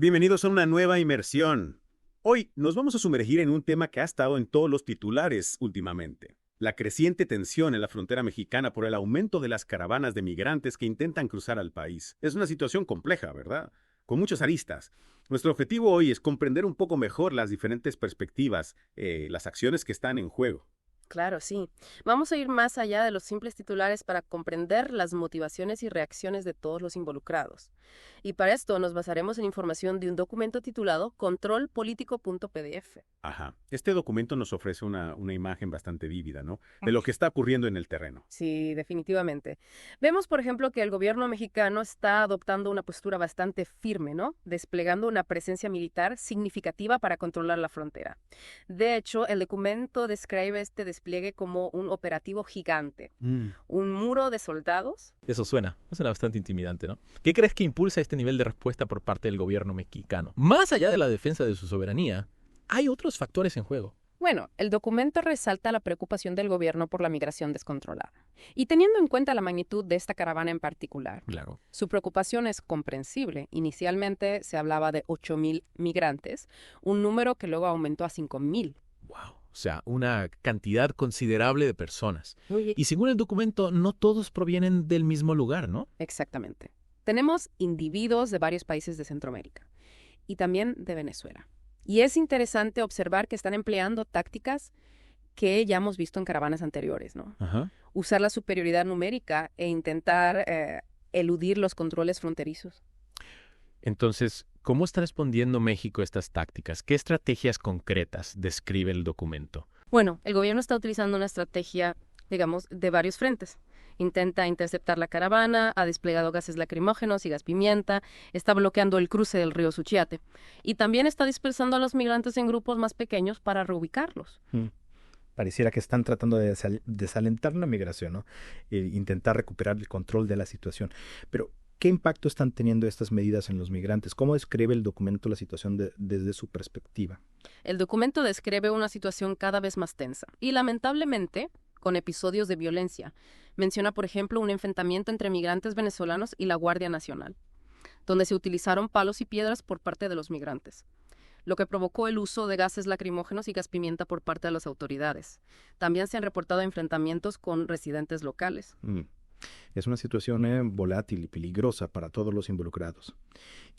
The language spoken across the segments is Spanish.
Bienvenidos a una nueva inmersión. Hoy nos vamos a sumergir en un tema que ha estado en todos los titulares últimamente. La creciente tensión en la frontera mexicana por el aumento de las caravanas de migrantes que intentan cruzar al país. Es una situación compleja, ¿verdad? Con muchas aristas. Nuestro objetivo hoy es comprender un poco mejor las diferentes perspectivas, las acciones que están en juego. Claro, sí. Vamos a ir más allá de los simples titulares para comprender las motivaciones y reacciones de todos los involucrados. Y para esto nos basaremos en información de un documento titulado controlpolitico.pdf. Ajá. Este documento nos ofrece una imagen bastante vívida, ¿no? De lo que está ocurriendo en el terreno. Sí, definitivamente. Vemos, por ejemplo, que el gobierno mexicano está adoptando una postura bastante firme, ¿no? Desplegando una presencia militar significativa para controlar la frontera. De hecho, el documento describe este despliegue como un operativo gigante. Un muro de soldados. Eso suena bastante intimidante, ¿no? ¿Qué crees que impulsa este nivel de respuesta por parte del gobierno mexicano? Más allá de la defensa de su soberanía, hay otros factores en juego. Bueno, el documento resalta la preocupación del gobierno por la migración descontrolada. Y teniendo en cuenta la magnitud de esta caravana en particular, Claro. su preocupación es comprensible. Inicialmente se hablaba de 8,000 migrantes, un número que luego aumentó a 5,000. Wow. O sea, una cantidad considerable de personas. Oye. Y según el documento, no todos provienen del mismo lugar, ¿no? Exactamente. Tenemos individuos de varios países de Centroamérica y también de Venezuela. Y es interesante observar que están empleando tácticas que ya hemos visto en caravanas anteriores, ¿no? Ajá. Usar la superioridad numérica e intentar eludir los controles fronterizos. Entonces, ¿cómo está respondiendo México a estas tácticas? ¿Qué estrategias concretas describe el documento? Bueno, el gobierno está utilizando una estrategia, digamos, de varios frentes. Intenta interceptar la caravana, ha desplegado gases lacrimógenos y gas pimienta, está bloqueando el cruce del río Suchiate y también está dispersando a los migrantes en grupos más pequeños para reubicarlos. Pareciera que están tratando de desalentar la migración, ¿no? Intentar recuperar el control de la situación. Pero, ¿qué impacto están teniendo estas medidas en los migrantes? ¿Cómo describe el documento la situación desde su perspectiva? El documento describe una situación cada vez más tensa y, lamentablemente, con episodios de violencia. Menciona, por ejemplo, un enfrentamiento entre migrantes venezolanos y la Guardia Nacional, donde se utilizaron palos y piedras por parte de los migrantes, lo que provocó el uso de gases lacrimógenos y gas pimienta por parte de las autoridades. También se han reportado enfrentamientos con residentes locales. Es una situación volátil y peligrosa para todos los involucrados.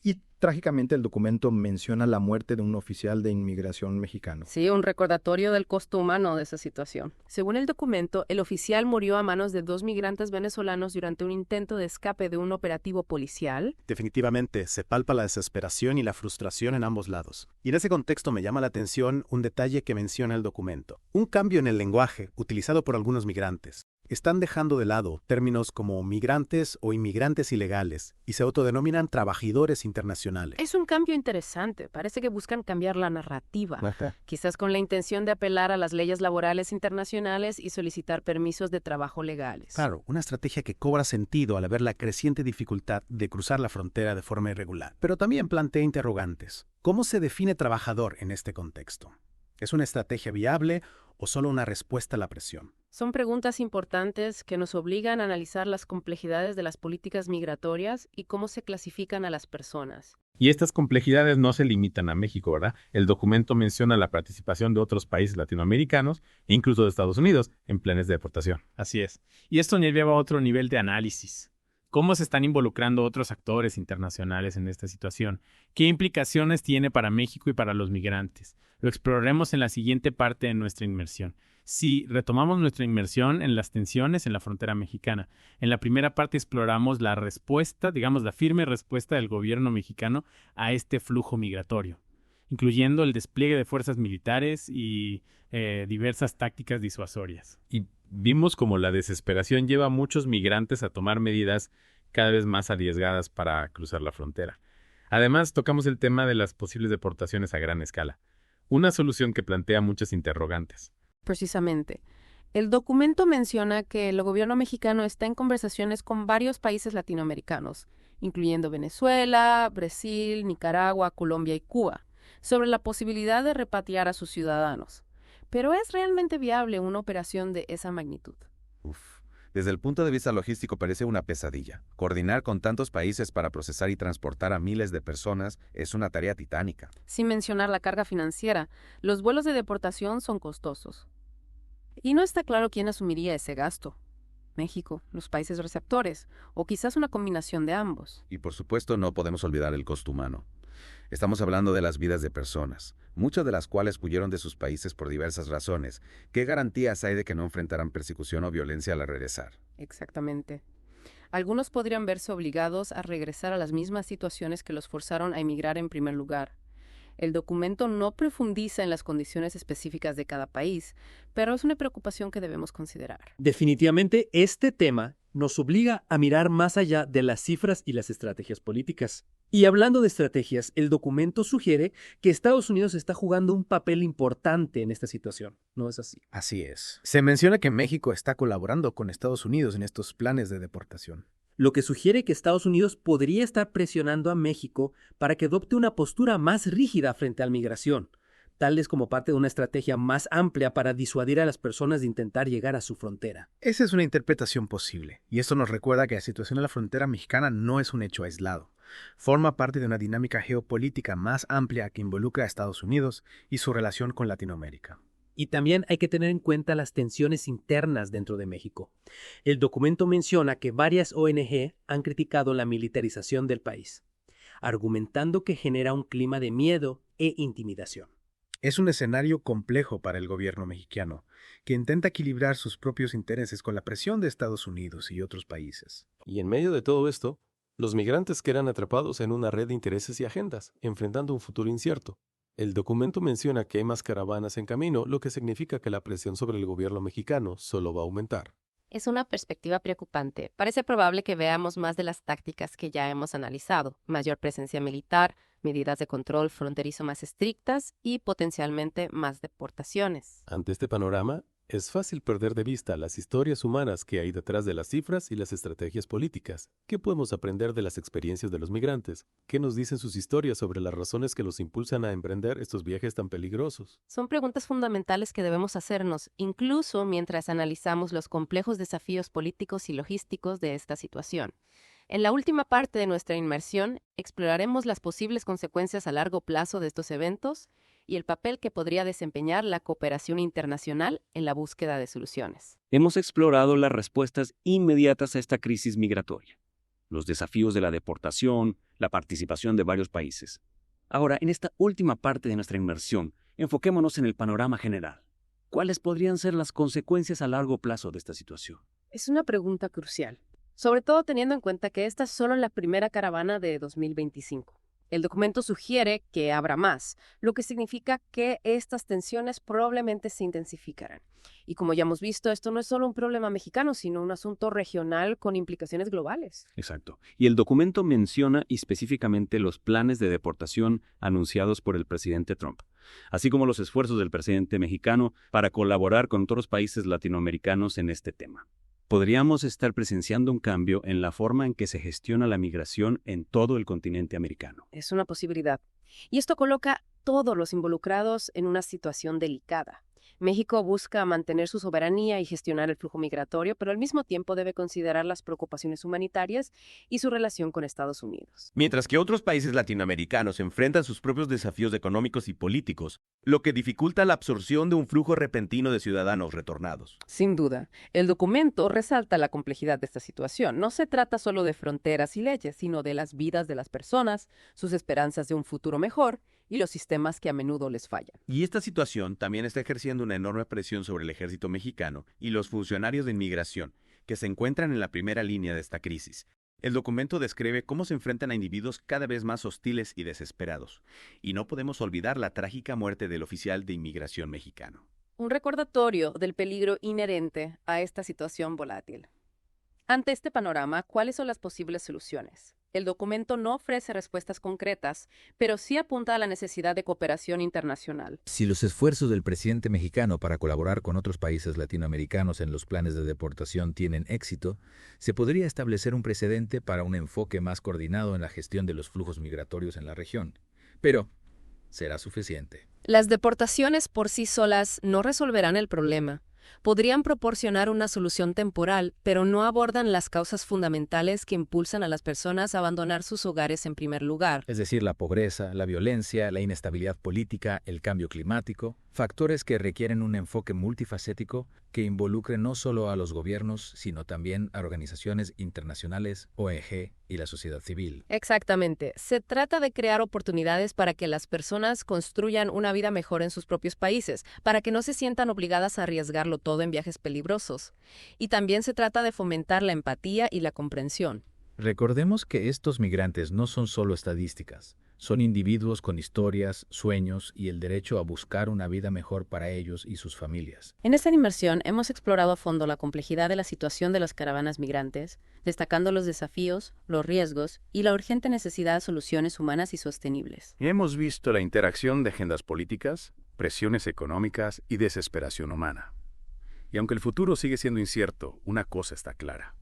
Y trágicamente el documento menciona la muerte de un oficial de inmigración mexicano. Sí, un recordatorio del costo humano de esa situación. Según el documento, el oficial murió a manos de 2 migrantes venezolanos durante un intento de escape de un operativo policial. Definitivamente, se palpa la desesperación y la frustración en ambos lados. Y en ese contexto me llama la atención un detalle que menciona el documento. Un cambio en el lenguaje utilizado por algunos migrantes. Están dejando de lado términos como migrantes o inmigrantes ilegales y se autodenominan trabajadores internacionales. Es un cambio interesante. Parece que buscan cambiar la narrativa, quizás con la intención de apelar a las leyes laborales internacionales y solicitar permisos de trabajo legales. Claro, una estrategia que cobra sentido al ver la creciente dificultad de cruzar la frontera de forma irregular. Pero también plantea interrogantes. ¿Cómo se define trabajador en este contexto? ¿Es una estrategia viable o solo una respuesta a la presión? Son preguntas importantes que nos obligan a analizar las complejidades de las políticas migratorias y cómo se clasifican a las personas. Y estas complejidades no se limitan a México, ¿verdad? El documento menciona la participación de otros países latinoamericanos e incluso de Estados Unidos en planes de deportación. Así es. Y esto nos lleva a otro nivel de análisis. ¿Cómo se están involucrando otros actores internacionales en esta situación? ¿Qué implicaciones tiene para México y para los migrantes? Lo exploraremos en la siguiente parte de nuestra inmersión. Si retomamos nuestra inmersión en las tensiones en la frontera mexicana. En la primera parte exploramos la respuesta, digamos la firme respuesta del gobierno mexicano a este flujo migratorio, incluyendo el despliegue de fuerzas militares y diversas tácticas disuasorias. Y vimos como la desesperación lleva a muchos migrantes a tomar medidas cada vez más arriesgadas para cruzar la frontera. Además, tocamos el tema de las posibles deportaciones a gran escala, una solución que plantea muchas interrogantes. Precisamente. El documento menciona que el gobierno mexicano está en conversaciones con varios países latinoamericanos, incluyendo Venezuela, Brasil, Nicaragua, Colombia y Cuba, sobre la posibilidad de repatriar a sus ciudadanos. Pero ¿es realmente viable una operación de esa magnitud? Desde el punto de vista logístico parece una pesadilla. Coordinar con tantos países para procesar y transportar a miles de personas es una tarea titánica. Sin mencionar la carga financiera, los vuelos de deportación son costosos. Y no está claro quién asumiría ese gasto. México, los países receptores, o quizás una combinación de ambos. Y por supuesto no podemos olvidar el costo humano. Estamos hablando de las vidas de personas, muchas de las cuales huyeron de sus países por diversas razones. ¿Qué garantías hay de que no enfrentarán persecución o violencia al regresar? Exactamente. Algunos podrían verse obligados a regresar a las mismas situaciones que los forzaron a emigrar en primer lugar. El documento no profundiza en las condiciones específicas de cada país, pero es una preocupación que debemos considerar. Definitivamente, este tema nos obliga a mirar más allá de las cifras y las estrategias políticas. Y hablando de estrategias, el documento sugiere que Estados Unidos está jugando un papel importante en esta situación. ¿No es así? Así es. Se menciona que México está colaborando con Estados Unidos en estos planes de deportación. Lo que sugiere que Estados Unidos podría estar presionando a México para que adopte una postura más rígida frente a la migración, tal vez como parte de una estrategia más amplia para disuadir a las personas de intentar llegar a su frontera. Esa es una interpretación posible, y esto nos recuerda que la situación en la frontera mexicana no es un hecho aislado. Forma parte de una dinámica geopolítica más amplia que involucra a Estados Unidos y su relación con Latinoamérica. Y también hay que tener en cuenta las tensiones internas dentro de México. El documento menciona que varias ONG han criticado la militarización del país, argumentando que genera un clima de miedo e intimidación. Es un escenario complejo para el gobierno mexicano, que intenta equilibrar sus propios intereses con la presión de Estados Unidos y otros países. Y en medio de todo esto, los migrantes quedan atrapados en una red de intereses y agendas, enfrentando un futuro incierto. El documento menciona que hay más caravanas en camino, lo que significa que la presión sobre el gobierno mexicano solo va a aumentar. Es una perspectiva preocupante. Parece probable que veamos más de las tácticas que ya hemos analizado: mayor presencia militar, medidas de control fronterizo más estrictas y potencialmente más deportaciones. Ante este panorama, es fácil perder de vista las historias humanas que hay detrás de las cifras y las estrategias políticas. ¿Qué podemos aprender de las experiencias de los migrantes? ¿Qué nos dicen sus historias sobre las razones que los impulsan a emprender estos viajes tan peligrosos? Son preguntas fundamentales que debemos hacernos, incluso mientras analizamos los complejos desafíos políticos y logísticos de esta situación. En la última parte de nuestra inmersión, exploraremos las posibles consecuencias a largo plazo de estos eventos y el papel que podría desempeñar la cooperación internacional en la búsqueda de soluciones. Hemos explorado las respuestas inmediatas a esta crisis migratoria, los desafíos de la deportación, la participación de varios países. Ahora, en esta última parte de nuestra inmersión, enfoquémonos en el panorama general. ¿Cuáles podrían ser las consecuencias a largo plazo de esta situación? Es una pregunta crucial, sobre todo teniendo en cuenta que esta es solo la primera caravana de 2025. El documento sugiere que habrá más, lo que significa que estas tensiones probablemente se intensificarán. Y como ya hemos visto, esto no es solo un problema mexicano, sino un asunto regional con implicaciones globales. Exacto. Y el documento menciona específicamente los planes de deportación anunciados por el presidente Trump, así como los esfuerzos del presidente mexicano para colaborar con otros países latinoamericanos en este tema. Podríamos estar presenciando un cambio en la forma en que se gestiona la migración en todo el continente americano. Es una posibilidad. Y esto coloca a todos los involucrados en una situación delicada. México busca mantener su soberanía y gestionar el flujo migratorio, pero al mismo tiempo debe considerar las preocupaciones humanitarias y su relación con Estados Unidos. Mientras que otros países latinoamericanos enfrentan sus propios desafíos económicos y políticos, lo que dificulta la absorción de un flujo repentino de ciudadanos retornados. Sin duda, el documento resalta la complejidad de esta situación. No se trata solo de fronteras y leyes, sino de las vidas de las personas, sus esperanzas de un futuro mejor y los sistemas que a menudo les fallan. Y esta situación también está ejerciendo una enorme presión sobre el ejército mexicano y los funcionarios de inmigración, que se encuentran en la primera línea de esta crisis. El documento describe cómo se enfrentan a individuos cada vez más hostiles y desesperados. Y no podemos olvidar la trágica muerte del oficial de inmigración mexicano. Un recordatorio del peligro inherente a esta situación volátil. Ante este panorama, ¿cuáles son las posibles soluciones? El documento no ofrece respuestas concretas, pero sí apunta a la necesidad de cooperación internacional. Si los esfuerzos del presidente mexicano para colaborar con otros países latinoamericanos en los planes de deportación tienen éxito, se podría establecer un precedente para un enfoque más coordinado en la gestión de los flujos migratorios en la región. Pero ¿será suficiente? Las deportaciones por sí solas no resolverán el problema. Podrían proporcionar una solución temporal, pero no abordan las causas fundamentales que impulsan a las personas a abandonar sus hogares en primer lugar. Es decir, la pobreza, la violencia, la inestabilidad política, el cambio climático, factores que requieren un enfoque multifacético que involucre no solo a los gobiernos, sino también a organizaciones internacionales, ONG y la sociedad civil. Exactamente. Se trata de crear oportunidades para que las personas construyan una vida mejor en sus propios países, para que no se sientan obligadas a arriesgarlo todo en viajes peligrosos. Y también se trata de fomentar la empatía y la comprensión. Recordemos que estos migrantes no son solo estadísticas, son individuos con historias, sueños y el derecho a buscar una vida mejor para ellos y sus familias. En esta inmersión hemos explorado a fondo la complejidad de la situación de las caravanas migrantes, destacando los desafíos, los riesgos y la urgente necesidad de soluciones humanas y sostenibles. Y hemos visto la interacción de agendas políticas, presiones económicas y desesperación humana. Y aunque el futuro sigue siendo incierto, una cosa está clara.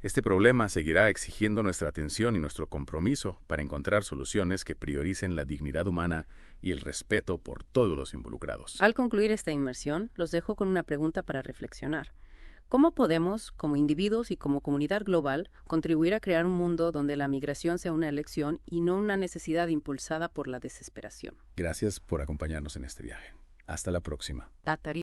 Este problema seguirá exigiendo nuestra atención y nuestro compromiso para encontrar soluciones que prioricen la dignidad humana y el respeto por todos los involucrados. Al concluir esta inmersión, los dejo con una pregunta para reflexionar. ¿Cómo podemos, como individuos y como comunidad global, contribuir a crear un mundo donde la migración sea una elección y no una necesidad impulsada por la desesperación? Gracias por acompañarnos en este viaje. Hasta la próxima.